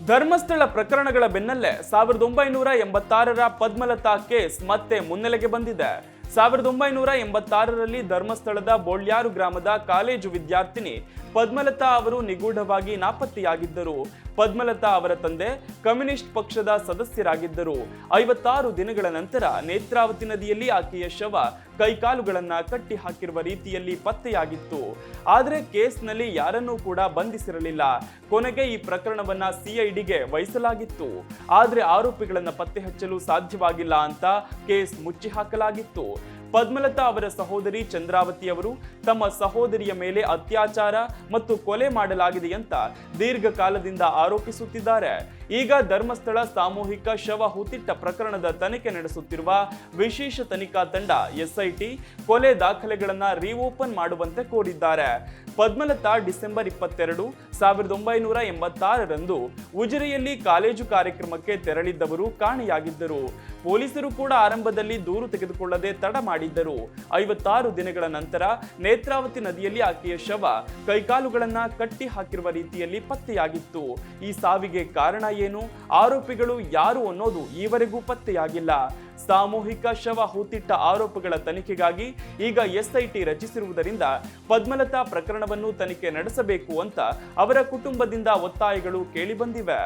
ಧರ್ಮಸ್ಥಳ ಪ್ರಕರಣಗಳ ಬೆನ್ನಲ್ಲೇ 1986ರ ಪದ್ಮಲತಾ ಕೇಸ್ ಮತ್ತೆ ಮುನ್ನೆಲೆಗೆ ಬಂದಿದೆ. 1986ರಲ್ಲಿ ಧರ್ಮಸ್ಥಳದ ಬೋಳ್ಯಾರು ಗ್ರಾಮದ ಕಾಲೇಜು ವಿದ್ಯಾರ್ಥಿನಿ ಪದ್ಮಲತಾ ಅವರು ನಿಗೂಢವಾಗಿ ನಾಪತ್ತೆಯಾಗಿದ್ದರು. ಪದ್ಮಲತಾ ಅವರ ತಂದೆ ಕಮ್ಯುನಿಸ್ಟ್ ಪಕ್ಷದ ಸದಸ್ಯರಾಗಿದ್ದರು. 56 ದಿನಗಳ ನಂತರ ನೇತ್ರಾವತಿ ನದಿಯಲ್ಲಿ ಆಕೆಯ ಶವ ಕೈಕಾಲುಗಳನ್ನ ಕಟ್ಟಿ ಹಾಕಿರುವ ರೀತಿಯಲ್ಲಿ ಪತ್ತೆಯಾಗಿತ್ತು. ಆದರೆ ಕೇಸ್ನಲ್ಲಿ ಯಾರನ್ನೂ ಕೂಡ ಬಂಧಿಸಿರಲಿಲ್ಲ. ಕೊನೆಗೆ ಈ ಪ್ರಕರಣವನ್ನ ಸಿಐಡಿಗೆ ವಹಿಸಲಾಗಿತ್ತು. ಆದ್ರೆ ಆರೋಪಿಗಳನ್ನ ಪತ್ತೆ ಹಚ್ಚಲು ಸಾಧ್ಯವಾಗಿಲ್ಲ ಅಂತ ಕೇಸ್ ಮುಚ್ಚಿ ಹಾಕಲಾಗಿತ್ತು. ಪದ್ಮಲತಾ ಅವರ ಸಹೋದರಿ ಚಂದ್ರಾವತಿ ಅವರು ತಮ್ಮ ಸಹೋದರಿಯ ಮೇಲೆ ಅತ್ಯಾಚಾರ ಮತ್ತು ಕೊಲೆ ಮಾಡಲಾಗಿದೆ ಅಂತ ದೀರ್ಘಕಾಲದಿಂದ ಆರೋಪಿಸುತ್ತಿದ್ದಾರೆ. ಈಗ ಧರ್ಮಸ್ಥಳ ಸಾಮೂಹಿಕ ಶವ ಹೂತಿಟ್ಟ ಪ್ರಕರಣದ ತನಿಖೆ ನಡೆಸುತ್ತಿರುವ ವಿಶೇಷ ತನಿಖಾ ತಂಡ ಎಸ್ಐಟಿ ಕೊಲೆ ದಾಖಲೆಗಳನ್ನ ರೀಓಪನ್ ಮಾಡುವಂತೆ ಕೋರಿದ್ದಾರೆ. ಪದ್ಮಲತಾ ಡಿಸೆಂಬರ್ 22, 1986ರಂದು ಉಜಿರೆಯಲ್ಲಿ ಕಾಲೇಜು ಕಾರ್ಯಕ್ರಮಕ್ಕೆ ತೆರಳಿದ್ದವರು ಕಾಣೆಯಾಗಿದ್ದರು. ಪೊಲೀಸರು ಕೂಡ ಆರಂಭದಲ್ಲಿ ದೂರು ತೆಗೆದುಕೊಳ್ಳದೆ ತಡ ಮಾಡಿದ್ದರು. 56 ದಿನಗಳ ನಂತರ ನೇತ್ರಾವತಿ ನದಿಯಲ್ಲಿ ಆಕೆಯ ಶವ ಕೈಕಾಲುಗಳನ್ನ ಕಟ್ಟಿ ಹಾಕಿರುವ ರೀತಿಯಲ್ಲಿ ಪತ್ತೆಯಾಗಿತ್ತು. ಈ ಸಾವಿಗೆ ಕಾರಣ ಏನು, ಆರೋಪಿಗಳು ಯಾರು ಅನ್ನೋದು ಈವರೆಗೂ ಪತ್ತೆಯಾಗಿಲ್ಲ. ಸಾಮೂಹಿಕ ಶವ ಹೂತಿಟ್ಟ ಆರೋಪಗಳ ತನಿಖೆಗಾಗಿ ಈಗ ಎಸ್ಐಟಿ ರಚಿಸಿರುವುದರಿಂದ ಪದ್ಮಲತಾ ಪ್ರಕರಣವನ್ನು ತನಿಖೆ ನಡೆಸಬೇಕು ಅಂತ ಅವರ ಕುಟುಂಬದಿಂದ ಒತ್ತಾಯಗಳು ಕೇಳಿಬಂದಿವೆ.